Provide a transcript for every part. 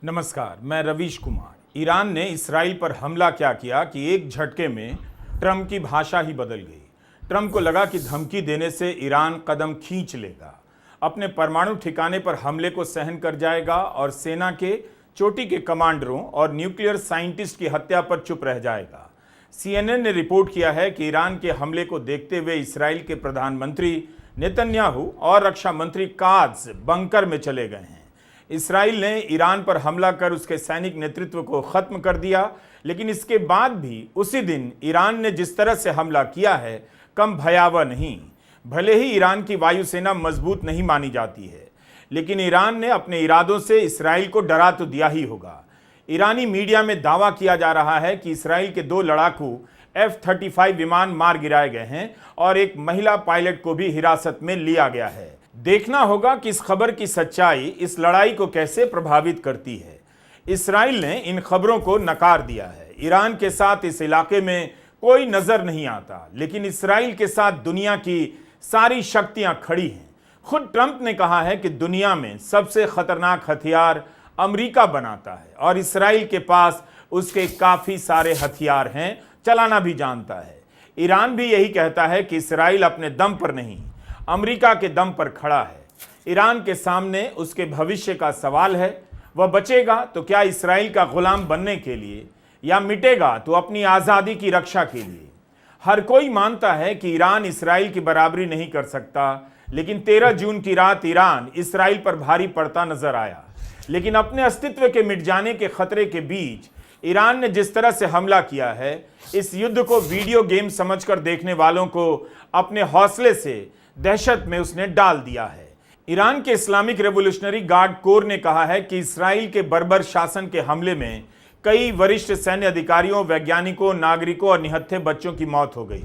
नमस्कार, मैं रवीश कुमार। ईरान ने इसराइल पर हमला क्या किया कि एक झटके में ट्रंप की भाषा ही बदल गई। ट्रंप को लगा कि धमकी देने से ईरान कदम खींच लेगा, अपने परमाणु ठिकाने पर हमले को सहन कर जाएगा और सेना के चोटी के कमांडरों और न्यूक्लियर साइंटिस्ट की हत्या पर चुप रह जाएगा। CNN ने रिपोर्ट किया है कि ईरान के हमले को देखते हुए इसराइल के प्रधानमंत्री नेतन्याहू और रक्षा मंत्री कात्ज बंकर में चले गए हैं। इसराइल ने ईरान पर हमला कर उसके सैनिक नेतृत्व को खत्म कर दिया, लेकिन इसके बाद भी उसी दिन ईरान ने जिस तरह से हमला किया है कम भयावह नहीं। भले ही ईरान की वायुसेना मजबूत नहीं मानी जाती है, लेकिन ईरान ने अपने इरादों से इसराइल को डरा तो दिया ही होगा। ईरानी मीडिया में दावा किया जा रहा है कि इसराइल के 2 लड़ाकू F-35 विमान मार गिराए गए हैं और एक महिला पायलट को भी हिरासत में लिया गया है। देखना होगा कि इस खबर की सच्चाई इस लड़ाई को कैसे प्रभावित करती है। इसराइल ने इन खबरों को नकार दिया है। ईरान के साथ इस इलाके में कोई नजर नहीं आता, लेकिन इसराइल के साथ दुनिया की सारी शक्तियां खड़ी हैं। खुद ट्रंप ने कहा है कि दुनिया में सबसे खतरनाक हथियार अमेरिका बनाता है और इसराइल के पास उसके काफी सारे हथियार हैं, चलाना भी जानता है। ईरान भी यही कहता है कि इसराइल अपने दम पर नहीं, अमेरिका के दम पर खड़ा है। ईरान के सामने उसके भविष्य का सवाल है। वह बचेगा तो क्या इसराइल का गुलाम बनने के लिए, या मिटेगा तो अपनी आज़ादी की रक्षा के लिए। हर कोई मानता है कि ईरान इसराइल की बराबरी नहीं कर सकता, लेकिन 13 जून की रात ईरान इसराइल पर भारी पड़ता नजर आया। लेकिन अपने अस्तित्व के मिट जाने के खतरे के बीच ईरान ने जिस तरह से हमला किया है, इस युद्ध को वीडियो गेम समझकर देखने वालों को अपने हौसले से दहशत में उसने डाल दिया है। ईरान के इस्लामिक रेवोल्यूशनरी गार्ड कोर ने कहा है कि इसराइल के बर्बर शासन के हमले में कई वरिष्ठ सैन्य अधिकारियों, वैज्ञानिकों, नागरिकों और निहत्थे बच्चों की मौत हो गई।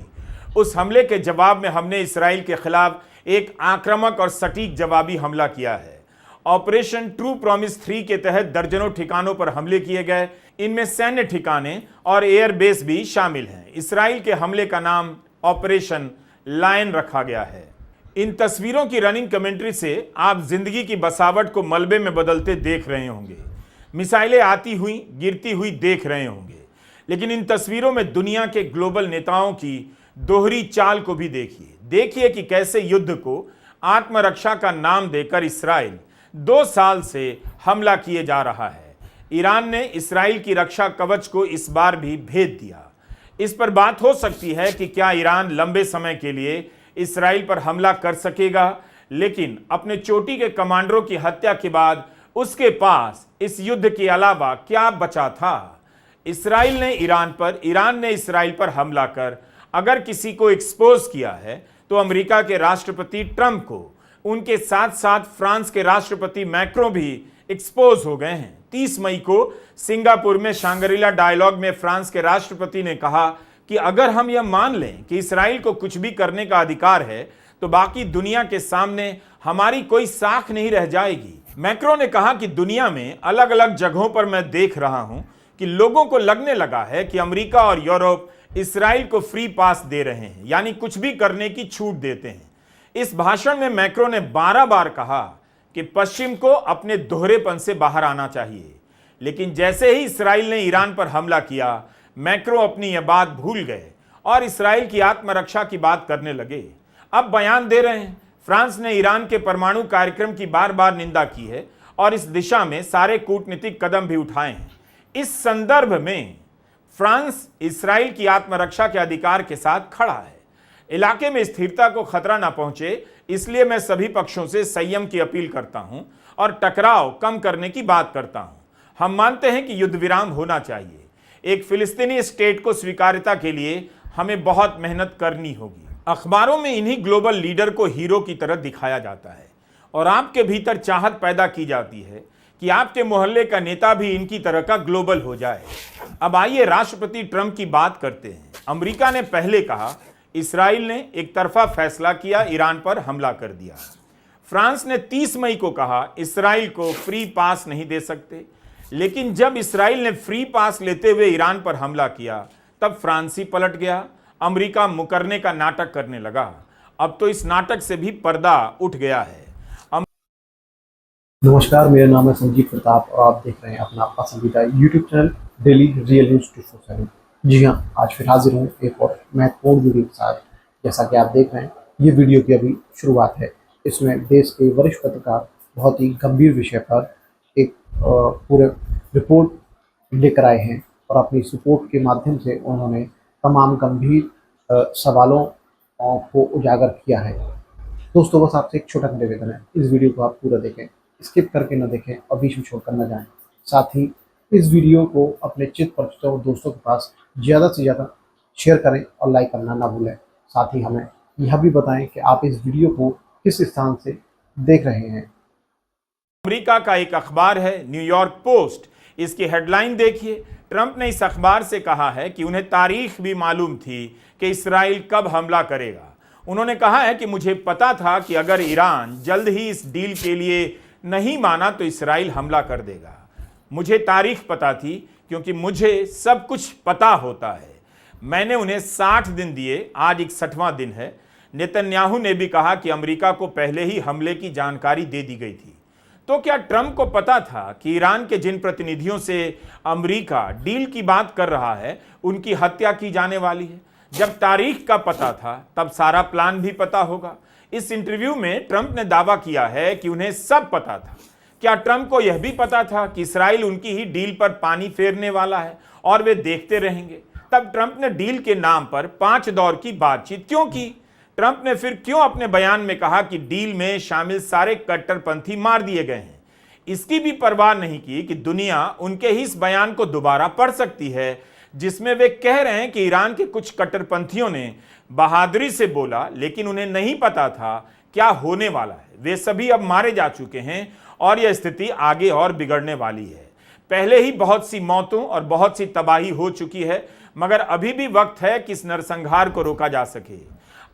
उस हमले के जवाब में हमने इसराइल के खिलाफ एक आक्रामक और सटीक जवाबी हमला किया है। ऑपरेशन ट्रू प्रॉमिस 3 के तहत दर्जनों ठिकानों पर हमले किए गए। इनमें सैन्य ठिकाने और एयरबेस भी शामिल हैं। इसराइल के हमले का नाम ऑपरेशन लायन रखा गया है। इन तस्वीरों की रनिंग कमेंट्री से आप जिंदगी की बसावट को मलबे में बदलते देख रहे होंगे, मिसाइलें आती हुई गिरती हुई देख रहे होंगे, लेकिन इन तस्वीरों में दुनिया के ग्लोबल नेताओं की दोहरी चाल को भी देखिए कि कैसे युद्ध को आत्मरक्षा का नाम देकर इसराइल 2 साल से हमला किए जा रहा है। ईरान ने इसराइल की रक्षा कवच को इस बार भी भेद दिया। इस पर बात हो सकती है कि क्या ईरान लंबे समय के लिए इसराइल पर हमला कर सकेगा, लेकिन अपने चोटी के कमांडरों की हत्या के बाद उसके पास इस युद्ध के अलावा क्या बचा था। ईरान ने इसराइल पर हमला कर अगर किसी को एक्सपोज किया है तो अमेरिका के राष्ट्रपति ट्रंप को, उनके साथ साथ फ्रांस के राष्ट्रपति मैक्रों भी एक्सपोज हो गए हैं। 30 मई को सिंगापुर में शांग्रीला डायलॉग में फ्रांस के राष्ट्रपति ने कहा कि अगर हम यह मान लें कि इसराइल को कुछ भी करने का अधिकार है, तो बाकी दुनिया के सामने हमारी कोई साख नहीं रह जाएगी। मैक्रो ने कहा कि दुनिया में अलग अलग जगहों पर मैं देख रहा हूं कि लोगों को लगने लगा है कि अमेरिका और यूरोप इसराइल को फ्री पास दे रहे हैं, यानी कुछ भी करने की छूट देते हैं। इस भाषण में मैक्रो ने 12 बार कहा कि पश्चिम को अपने दोहरेपन से बाहर आना चाहिए, लेकिन जैसे ही इसराइल ने ईरान पर हमला किया, मैक्रो अपनी यह बात भूल गए और इसराइल की आत्मरक्षा की बात करने लगे। अब बयान दे रहे हैं। फ्रांस ने ईरान के परमाणु कार्यक्रम की बार बार निंदा की है और इस दिशा में सारे कूटनीतिक कदम भी उठाए हैं। इस संदर्भ में फ्रांस इसराइल की आत्मरक्षा के अधिकार के साथ खड़ा है। इलाके में स्थिरता को खतरा ना पहुंचे, इसलिए मैं सभी पक्षों से संयम की अपील करता हूं और टकराव कम करने की बात करता हूं। हम मानते हैं कि युद्ध विराम होना चाहिए। एक फिलिस्तीनी स्टेट को स्वीकार्यता के लिए हमें बहुत मेहनत करनी होगी। अखबारों में इन्हीं ग्लोबल लीडर को हीरो की तरह दिखाया जाता है और आपके भीतर चाहत पैदा की जाती है कि आपके मोहल्ले का नेता भी इनकी तरह का ग्लोबल हो जाए। अब आइए राष्ट्रपति ट्रंप की बात करते हैं। अमेरिका ने पहले कहा, इसराइल ने एक तरफा फैसला किया, ईरान पर हमला कर दिया। फ्रांस ने 30 मई को कहा इसराइल को फ्री पास नहीं दे सकते, लेकिन जब इसराइल ने फ्री पास लेते हुए ईरान पर हमला किया, तब फ्रांसी पलट गया। अमेरिका मुकरने का नाटक करने लगा। अब तो इस नाटक से भी पर्दा उठ गया है। नमस्कार, मेरा नाम है संजीव प्रताप और आप देख रहे हैं अपना पसंदीदा YouTube channel daily real news 247। जी हाँ, आज फिर हाजिर हूँ एक और महत्वपूर्ण वीडियो के साथ। जैसा कि आप देख रहे हैं, ये वीडियो की अभी शुरुआत है। इसमें देश के वरिष्ठ पत्रकार बहुत ही गंभीर विषय पर एक पूरे रिपोर्ट लेकर आए हैं और अपनी इस रिपोर्ट के माध्यम से उन्होंने तमाम गंभीर सवालों को उजागर किया है। दोस्तों, बस आपसे एक छोटा सा निवेदन है, इस वीडियो को आप पूरा देखें, स्किप करके ना देखें और बीच में छोड़कर ना जाएं। साथ ही इस वीडियो को अपने चित परिचितों और दोस्तों के पास ज़्यादा से ज़्यादा शेयर करें और लाइक करना ना भूलें। साथ ही हमें यह भी बताएं कि आप इस वीडियो को किस स्थान से देख रहे हैं। अमेरिका का एक अखबार है न्यूयॉर्क पोस्ट। इसकी हेडलाइन देखिए। ट्रंप ने इस अखबार से कहा है कि उन्हें तारीख भी मालूम थी कि इसराइल कब हमला करेगा। उन्होंने कहा है कि मुझे पता था कि अगर ईरान जल्द ही इस डील के लिए नहीं माना तो इसराइल हमला कर देगा। मुझे तारीख पता थी क्योंकि मुझे सब कुछ पता होता है। मैंने उन्हें 60 दिन दिए, आज 61वां दिन है। नेतन्याहू ने भी कहा कि अमेरिका को पहले ही हमले की जानकारी दे दी गई थी। तो क्या ट्रंप को पता था कि ईरान के जिन प्रतिनिधियों से अमेरिका डील की बात कर रहा है उनकी हत्या की जाने वाली है? जब तारीख का पता था तब सारा प्लान भी पता होगा। इस इंटरव्यू में ट्रंप ने दावा किया है कि उन्हें सब पता था। क्या ट्रंप को यह भी पता था कि इसराइल उनकी ही डील पर पानी फेरने वाला है और वे देखते रहेंगे? तब ट्रंप ने डील के नाम पर 5 दौर की बातचीत क्यों की? ट्रंप ने फिर क्यों अपने बयान में कहा कि डील में शामिल सारे कट्टरपंथी मार दिए गए हैं? इसकी भी परवाह नहीं की कि दुनिया उनके ही इस बयान को दोबारा पढ़ सकती है जिसमें वे कह रहे हैं कि ईरान के कुछ कट्टरपंथियों ने बहादुरी से बोला, लेकिन उन्हें नहीं पता था क्या होने वाला है। वे सभी अब मारे जा चुके हैं और यह स्थिति आगे और बिगड़ने वाली है। पहले ही बहुत सी मौतों और बहुत सी तबाही हो चुकी है, मगर अभी भी वक्त है कि इस नरसंहार को रोका जा सके।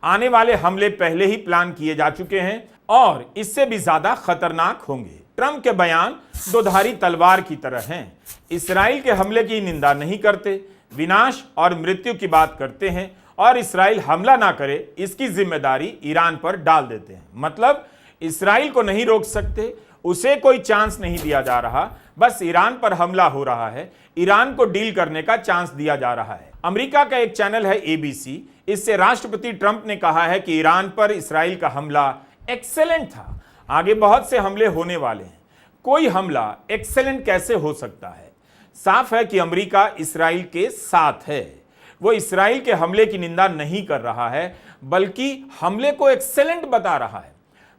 आने वाले हमले पहले ही प्लान किए जा चुके हैं और इससे भी ज्यादा खतरनाक होंगे। ट्रंप के बयान दोधारी तलवार की तरह हैं। इसराइल के हमले की निंदा नहीं करते, विनाश और मृत्यु की बात करते हैं और इसराइल हमला ना करे इसकी जिम्मेदारी ईरान पर डाल देते हैं। मतलब इसराइल को नहीं रोक सकते, उसे कोई चांस नहीं दिया जा रहा, बस ईरान पर हमला हो रहा है, ईरान को डील करने का चांस दिया जा रहा है। अमेरिका का एक चैनल है ABC, इससे राष्ट्रपति ट्रंप ने कहा है कि ईरान पर इसराइल का हमला एक्सेलेंट था, आगे बहुत से हमले होने वाले हैं। कोई हमला एक्सेलेंट कैसे हो सकता है? साफ है कि अमेरिका इसराइल के साथ है। वो इसराइल के हमले की निंदा नहीं कर रहा है, बल्कि हमले को एक्सेलेंट बता रहा है।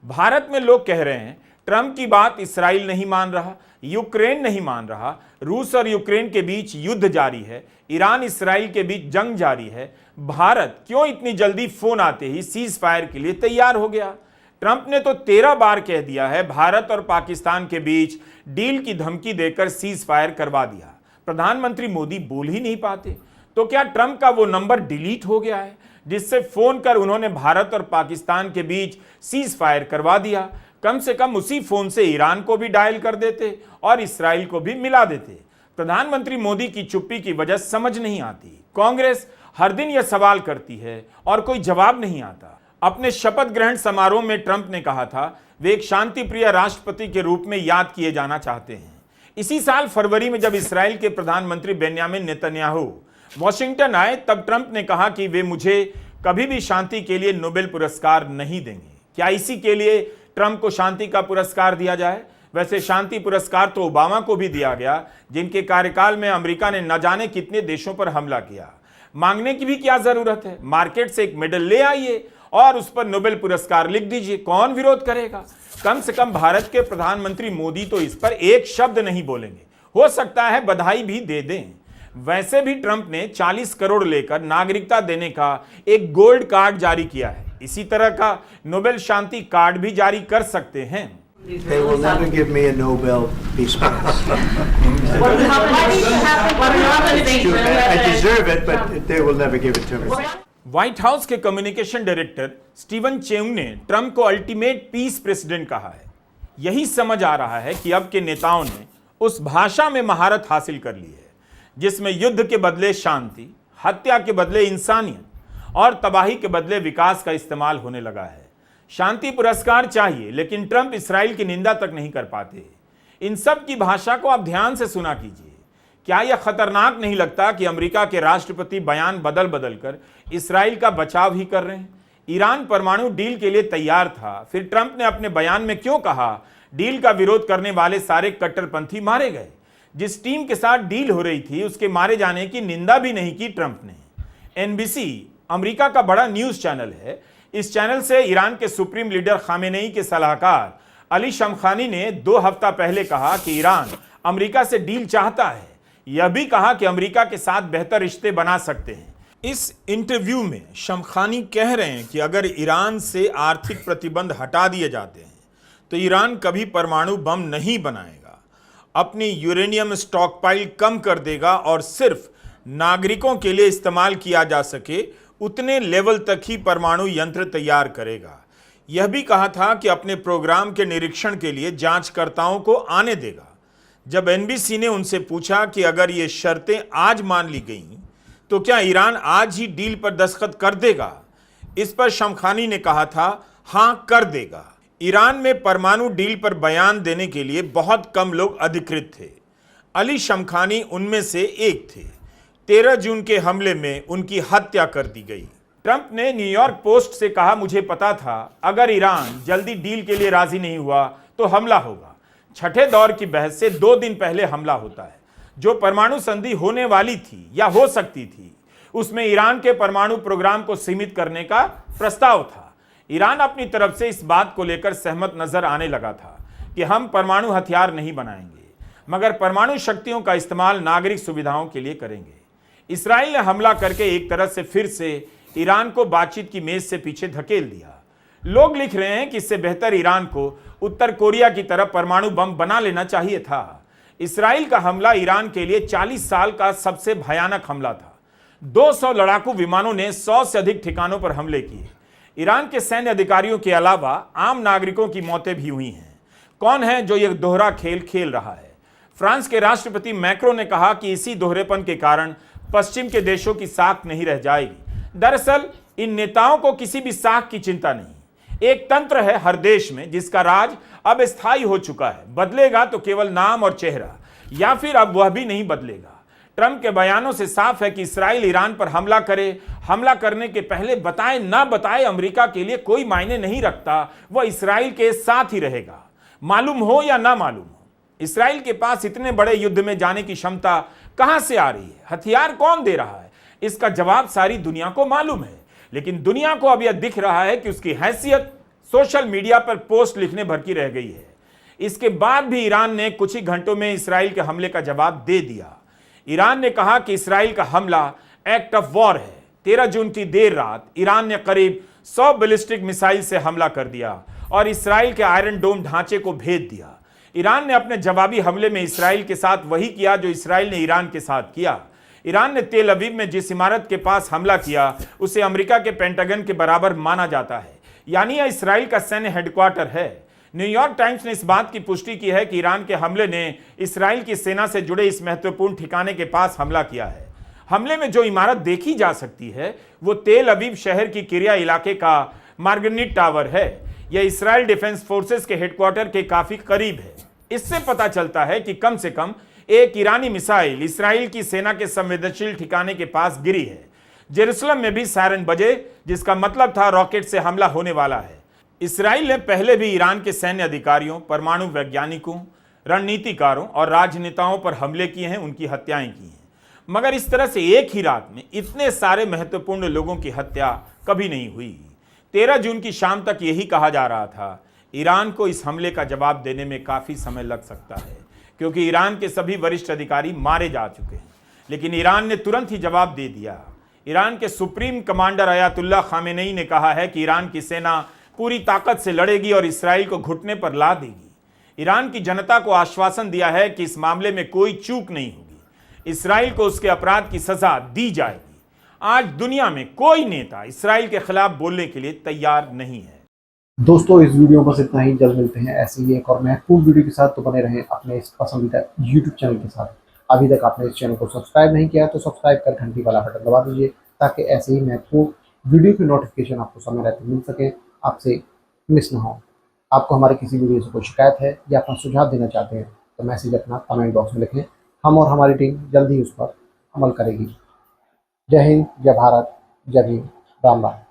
भारत में लोग कह रहे हैं ट्रंप की बात इसराइल नहीं मान रहा, यूक्रेन नहीं मान रहा, रूस और यूक्रेन के बीच युद्ध जारी है, ईरान इसराइल के बीच जंग जारी है। भारत क्यों इतनी जल्दी फोन आते ही सीज फायर के लिए तैयार हो गया? ट्रंप ने तो 13 बार कह दिया है भारत और पाकिस्तान के बीच डील की धमकी देकर सीज फायर करवा दिया। प्रधानमंत्री मोदी बोल ही नहीं पाते। तो क्या ट्रंप का वो नंबर डिलीट हो गया है जिससे फोन कर उन्होंने भारत और पाकिस्तान के बीच सीज फायर करवा दिया? कम से कम उसी फोन से ईरान को भी डायल कर देते और इसराइल को भी मिला देते। प्रधानमंत्री मोदी की चुप्पी की वजह समझ नहीं आती। कांग्रेस हर दिन यह सवाल करती है और कोई जवाब नहीं आता। अपने शपथ ग्रहण समारोह में ट्रंप ने कहा था वे एक शांति प्रिय राष्ट्रपति के रूप में याद किए जाना चाहते हैं। इसी साल फरवरी में जब इसराइल के प्रधानमंत्री बेन्यामिन नेतन्याहू वॉशिंगटन आए, तब ट्रंप ने कहा कि वे मुझे कभी भी शांति के लिए नोबेल पुरस्कार नहीं देंगे। क्या इसी के लिए ट्रंप को शांति का पुरस्कार दिया जाए? वैसे शांति पुरस्कार तो ओबामा को भी दिया गया, जिनके कार्यकाल में अमेरिका ने न जाने कितने देशों पर हमला किया। मांगने की भी क्या जरूरत है? मार्केट से एक मेडल ले आइए और उस पर नोबेल पुरस्कार लिख दीजिए, कौन विरोध करेगा? कम से कम भारत के प्रधानमंत्री मोदी तो इस पर एक शब्द नहीं बोलेंगे। हो सकता है बधाई भी दे दें। वैसे भी ट्रंप ने 40 करोड़ लेकर नागरिकता देने का एक गोल्ड कार्ड जारी किया है। इसी तरह का नोबेल शांति कार्ड भी जारी कर सकते हैं। They will never give me a Nobel Peace Prize. I deserve it, but they will never give it to me. White house के कम्युनिकेशन डायरेक्टर स्टीवन चेउंग ने ट्रंप को अल्टीमेट पीस प्रेसिडेंट कहा है। यही समझ आ रहा है कि अब के नेताओं ने उस भाषा में महारत हासिल कर ली है जिसमें युद्ध के बदले शांति, हत्या के बदले इंसानियत और तबाही के बदले विकास का इस्तेमाल होने लगा है। शांति पुरस्कार चाहिए, लेकिन ट्रंप इसराइल की निंदा तक नहीं कर पाते। इन सब की भाषा को आप ध्यान से सुना कीजिए। क्या यह खतरनाक नहीं लगता कि अमेरिका के राष्ट्रपति बयान बदल बदल कर इसराइल का बचाव ही कर रहे हैं? ईरान परमाणु डील के लिए तैयार था, फिर ट्रंप ने अपने बयान में क्यों कहा डील का विरोध करने वाले सारे कट्टरपंथी मारे गए? जिस टीम के साथ डील हो रही थी उसके मारे जाने की निंदा भी नहीं की ट्रंप ने। एनबीसी अमेरिका का बड़ा न्यूज चैनल है। इस चैनल से ईरान के सुप्रीम लीडर खामेनेई के सलाहकार अली शमखानी ने 2 हफ्ता पहले कहा कि ईरान अमेरिका से डील चाहता है। यह भी कहा कि अमेरिका के साथ बेहतर रिश्ते बना सकते हैं। इस इंटरव्यू में शमखानी कह रहे हैं कि अगर ईरान से आर्थिक प्रतिबंध हटा दिए जाते हैं तो ईरान कभी परमाणु बम नहीं बनाएगा, अपनी यूरेनियम स्टॉकपाइल कम कर देगा और सिर्फ नागरिकों के लिए इस्तेमाल किया जा सके उतने लेवल तक ही परमाणु यंत्र तैयार करेगा। यह भी कहा था कि अपने प्रोग्राम के निरीक्षण के लिए जांचकर्ताओं को आने देगा। जब एनबीसी ने उनसे पूछा कि अगर ये शर्तें आज मान ली गईं तो क्या ईरान आज ही डील पर दस्तखत कर देगा, इस पर शमखानी ने कहा था हां कर देगा। ईरान में परमाणु डील पर बयान देने के लिए बहुत कम लोग अधिकृत थे। अली शमखानी उनमें से एक थे। 13 जून के हमले में उनकी हत्या कर दी गई। ट्रंप ने न्यूयॉर्क पोस्ट से कहा मुझे पता था अगर ईरान जल्दी डील के लिए राजी नहीं हुआ तो हमला होगा। छठे दौर की बहस से 2 दिन पहले हमला होता है। जो परमाणु संधि होने वाली थी या हो सकती थी उसमें ईरान के परमाणु प्रोग्राम को सीमित करने का प्रस्ताव था। ईरान अपनी तरफ से इस बात को लेकर सहमत नजर आने लगा था कि हम परमाणु हथियार नहीं बनाएंगे, मगर परमाणु शक्तियों का इस्तेमाल नागरिक सुविधाओं के लिए करेंगे। इसराइल ने हमला करके एक तरह से फिर से ईरान को बातचीत की मेज से पीछे धकेल दिया। लोग लिख रहे हैं कि इससे बेहतर ईरान को उत्तर कोरिया की तरह परमाणु बम बना लेना चाहिए था। इसराइल का हमला ईरान के लिए 40 साल का सबसे भयानक हमला था। 200 लड़ाकू विमानों ने 100 से अधिक ठिकानों पर हमले किए। ईरान के सैन्य अधिकारियों के अलावा आम नागरिकों की मौतें भी हुई हैं। कौन है जो यह दोहरा खेल खेल रहा है? फ्रांस के राष्ट्रपति मैक्रो ने कहा कि इसी दोहरेपन के कारण पश्चिम के देशों की साख नहीं रह जाएगी। दरअसल इन नेताओं को किसी भी साख की चिंता नहीं। एक तंत्र है हर देश में जिसका राज अब स्थायी हो चुका है। बदलेगा तो केवल नाम और चेहरा, या फिर अब वह भी नहीं बदलेगा। ट्रंप के बयानों से साफ है कि इसराइल ईरान पर हमला करे, हमला करने के पहले बताए ना बताए अमेरिका के लिए कोई मायने नहीं रखता। वह इसराइल के साथ ही रहेगा, मालूम हो या ना मालूम हो। इसराइल के पास इतने बड़े युद्ध में जाने की क्षमता कहां से आ रही है? हथियार कौन दे रहा है? इसका जवाब सारी दुनिया को मालूम है, लेकिन दुनिया को अब यह दिख रहा है कि उसकी हैसियत सोशल मीडिया पर पोस्ट लिखने भर की रह गई है। इसके बाद भी ईरान ने कुछ ही घंटों में इसराइल के हमले का जवाब दे दिया। ईरान ने कहा कि इसराइल का हमला एक्ट ऑफ वॉर है। 13 जून की देर रात ईरान ने करीब 100 बैलिस्टिक मिसाइल से हमला कर दिया और इसराइल के आयरन डोम ढांचे को भेद दिया। ईरान ने अपने जवाबी हमले में इसराइल के साथ वही किया जो इसराइल ने ईरान के साथ किया। ईरान ने तेल अवीव में जिस इमारत के पास हमला किया उसे अमेरिका के पेंटागन के बराबर माना जाता है, यानी यह इसराइल का सैन्य हेडक्वार्टर है। न्यूयॉर्क टाइम्स ने इस बात की पुष्टि की है कि ईरान के हमले ने इसराइल की सेना से जुड़े इस महत्वपूर्ण ठिकाने के पास हमला किया है। हमले में जो इमारत देखी जा सकती है वो तेल अवीव शहर की किरिया इलाके का मार्गनिट टावर है। यह इसराइल डिफेंस फोर्सेस के हेडक्वार्टर के काफी करीब है। इससे पता चलता है कि कम से कम एक ईरानी मिसाइल इसराइल की सेना के संवेदनशील ठिकाने के पास गिरी है। जेरूसलम में भी सायरन बजे, जिसका मतलब था रॉकेट से हमला होने वाला है। इसराइल ने पहले भी ईरान के सैन्य अधिकारियों, परमाणु वैज्ञानिकों, रणनीतिकारों और राजनेताओं पर हमले किए हैं, उनकी हत्याएं की हैं, मगर इस तरह से एक ही रात में इतने सारे महत्वपूर्ण लोगों की हत्या कभी नहीं हुई। 13 जून की शाम तक यही कहा जा रहा था। ईरान को इस हमले का जवाब देने में काफी समय लग सकता है, क्योंकि ईरान के सभी वरिष्ठ अधिकारी मारे जा चुके हैं, लेकिन ईरान ने तुरंत ही जवाब दे दिया। ईरान के सुप्रीम कमांडर अयातुल्ला खामेनेई ने कहा है कि ईरान की सेना पूरी ताकत से लड़ेगी और इसराइल को घुटने पर ला देगी। ईरान की जनता को आश्वासन दिया है कि इस मामले में कोई चूक नहीं होगी। इसराइल को उसके अपराध की सजा दी जाएगी। आज दुनिया में कोई नेता इसराइल के खिलाफ बोलने के लिए तैयार नहीं है। दोस्तों, इस वीडियो में बस इतना ही। जल्द मिलते हैं ऐसे ही एक और महत्वपूर्ण वीडियो के साथ। तो बने रहें अपने इस पसंदीदा YouTube चैनल के साथ। अभी तक आपने इस चैनल को सब्सक्राइब नहीं किया तो सब्सक्राइब कर घंटी वाला बटन दबा दीजिए, ताकि ऐसे ही महत्वपूर्ण वीडियो की नोटिफिकेशन आपको समय रहते मिल सके। आपसे मिस ना हो। आपको हमारे किसी वीडियो से कोई शिकायत है या अपना सुझाव देना चाहते हैं तो मैसेज अपना कमेंट बॉक्स में लिखें, हम और हमारी टीम जल्द ही उस पर अमल करेगी। जय हिंद, जय भारत, जय भीम, राम राम।